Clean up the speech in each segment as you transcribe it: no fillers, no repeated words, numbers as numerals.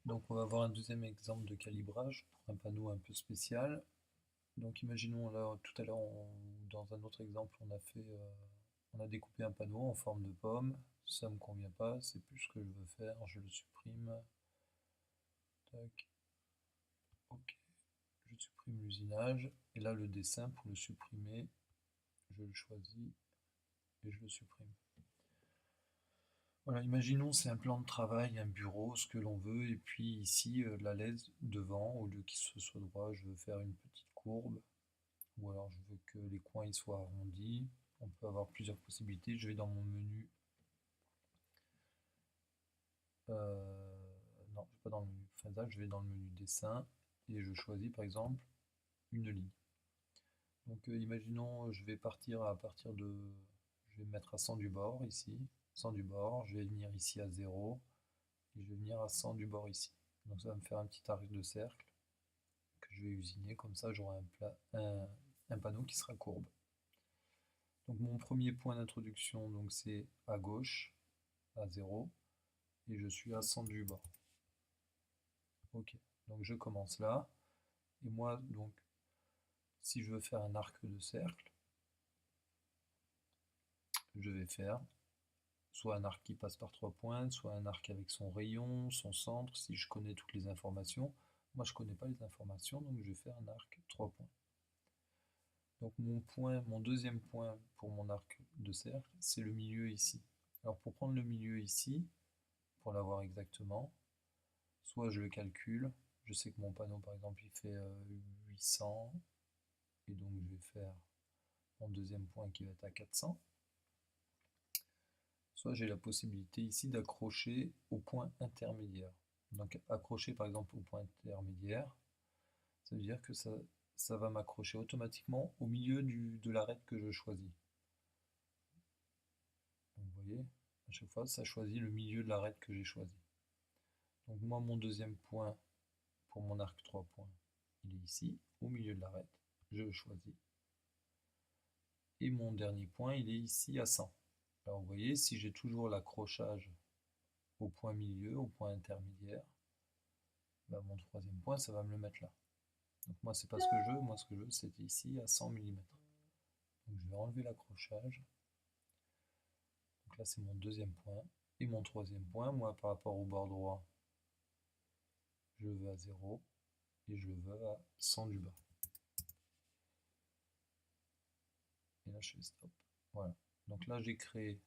Donc on va voir un deuxième exemple de calibrage pour un panneau un peu spécial. Donc imaginons là, tout à l'heure, dans un autre exemple, on a découpé un panneau en forme de pomme. Ça me convient pas, c'est plus ce que je veux faire, je le supprime. Tac, ok, je supprime l'usinage. Et là le dessin, pour le supprimer, je le choisis et je le supprime. Voilà, imaginons c'est un plan de travail, un bureau, ce que l'on veut, et puis ici la lèse devant, au lieu qu'il se soit droit, je veux faire une petite courbe, ou alors je veux que les coins ils soient arrondis. On peut avoir plusieurs possibilités. Je vais dans mon menu. Non, je vais pas dans le menu faisage, je vais dans le menu dessin et je choisis par exemple une ligne. Donc imaginons je vais partir à partir de. Je vais mettre à 100 du bord ici, 100 du bord, je vais venir ici à 0 et je vais venir à 100 du bord ici. Donc ça va me faire un petit arc de cercle que je vais usiner, comme ça j'aurai un panneau qui sera courbe. Donc mon premier point d'introduction, donc c'est à gauche, à 0, et je suis à 100 du bord. Ok, donc je commence là, et moi, donc, si je veux faire un arc de cercle, je vais faire soit un arc qui passe par 3 points, soit un arc avec son rayon, son centre, si je connais toutes les informations. Moi, je connais pas les informations, donc je vais faire un arc 3 points. Donc mon deuxième point pour mon arc de cercle, c'est le milieu ici. Alors pour prendre le milieu ici, pour l'avoir exactement, soit je le calcule, je sais que mon panneau par exemple il fait 800, et donc je vais faire mon deuxième point qui va être à 400. Soit j'ai la possibilité ici d'accrocher au point intermédiaire. Donc accrocher par exemple au point intermédiaire, ça veut dire que ça va m'accrocher automatiquement au milieu de l'arête que je choisis. Donc vous voyez, à chaque fois ça choisit le milieu de l'arête que j'ai choisi. Donc moi mon deuxième point pour mon arc 3 points, il est ici, au milieu de l'arête, je le choisis. Et mon dernier point, il est ici à 100. Alors vous voyez, si j'ai toujours l'accrochage au point milieu, au point intermédiaire, ben mon troisième point, ça va me le mettre là. Donc moi, c'est pas ce que je veux, moi ce que je veux, c'est ici à 100 mm. Donc je vais enlever l'accrochage. Donc là, c'est mon deuxième point. Et mon troisième point, moi, par rapport au bord droit, je veux à 0 et je veux à 100 du bas. Et là, je fais stop. Voilà. Donc là, j'ai créé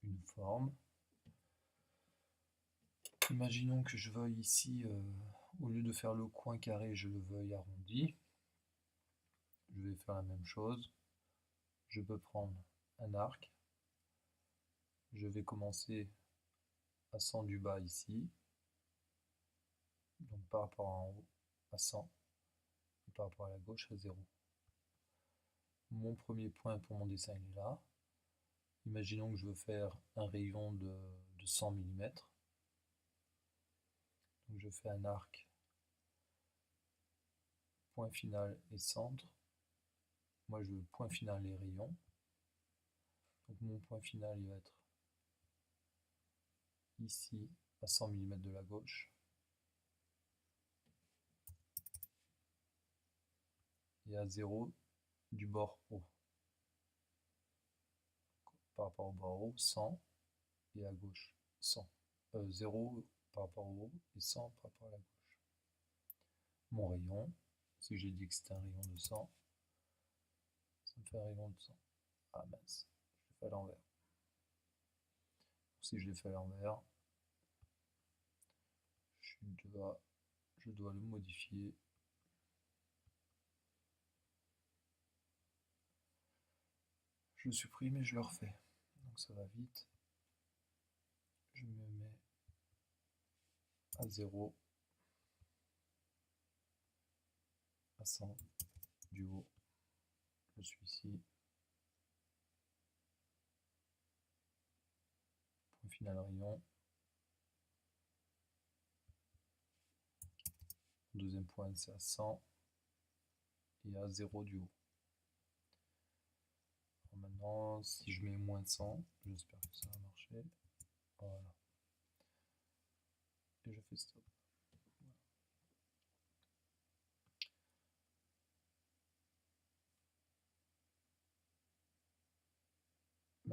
une forme. Imaginons que je veuille ici, au lieu de faire le coin carré, je le veuille arrondi. Je vais faire la même chose. Je peux prendre un arc. Je vais commencer à 100 du bas ici. Donc par rapport en haut à 100 et par rapport à la gauche à 0. Mon premier point pour mon dessin il est là. Imaginons que je veux faire un rayon de 100 mm. Donc je fais un arc, point final et centre. Moi je veux point final et rayon. Donc mon point final il va être ici à 100 mm de la gauche. Et à 0 du bord haut. Par rapport au bord haut, 100 et à gauche 100. 0 par rapport au haut et 100 par rapport à la gauche. Mon rayon, si j'ai dit que c'était un rayon de 100, ça me fait un rayon de 100. Ah mince, je l'ai fait à l'envers. Si je l'ai fait à l'envers, je dois le modifier. Je le supprime et je le refais. Donc ça va vite. Je me mets à 0, à 100 du haut. Je suis ici. Point final rayon. Deuxième point c'est à 100 et à 0 du haut. Alors maintenant, si je mets moins 100, j'espère que ça va marcher. Voilà. Et je fais stop.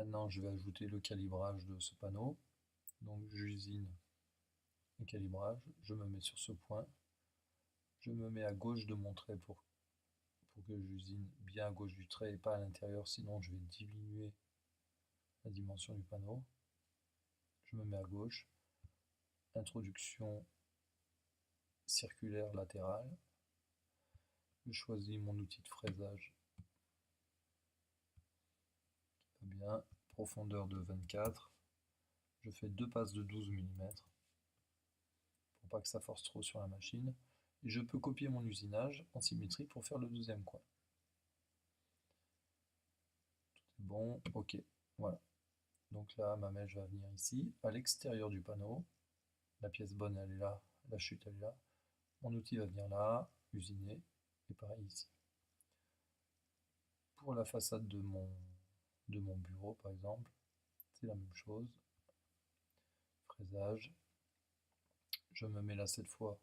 Maintenant, je vais ajouter le calibrage de ce panneau. Donc j'usine le calibrage, je me mets sur ce point, je me mets à gauche de mon trait pour que j'usine bien à gauche du trait et pas à l'intérieur, sinon je vais diminuer la dimension du panneau. Je me mets à gauche, introduction circulaire latérale, je choisis mon outil de fraisage qui va bien, profondeur de 24, je fais deux passes de 12 mm pour pas que ça force trop sur la machine, et je peux copier mon usinage en symétrie pour faire le deuxième coin. Tout est bon, ok, voilà. Donc là, ma mèche va venir ici, à l'extérieur du panneau. La pièce bonne, elle est là, la chute, elle est là. Mon outil va venir là, usiner, et pareil ici. Pour la façade de mon bureau, par exemple, c'est la même chose. Fraisage. Je me mets là cette fois.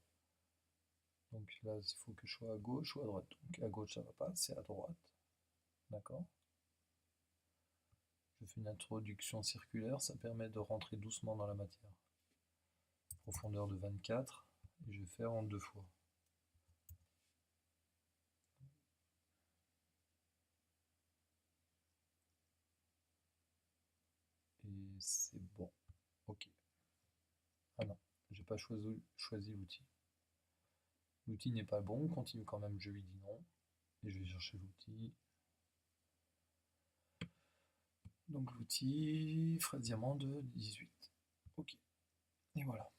Donc là, il faut que je sois à gauche ou à droite. Donc à gauche, ça va pas, c'est à droite. D'accord? Je fais une introduction circulaire, ça permet de rentrer doucement dans la matière. Profondeur de 24, et je vais faire en deux fois. Et c'est bon. Ok. Ah non, j'ai pas choisi l'outil. L'outil n'est pas bon, continue quand même, je lui dis non. Et je vais chercher l'outil. Donc l'outil, frais de diamant de 18. Ok. Et voilà.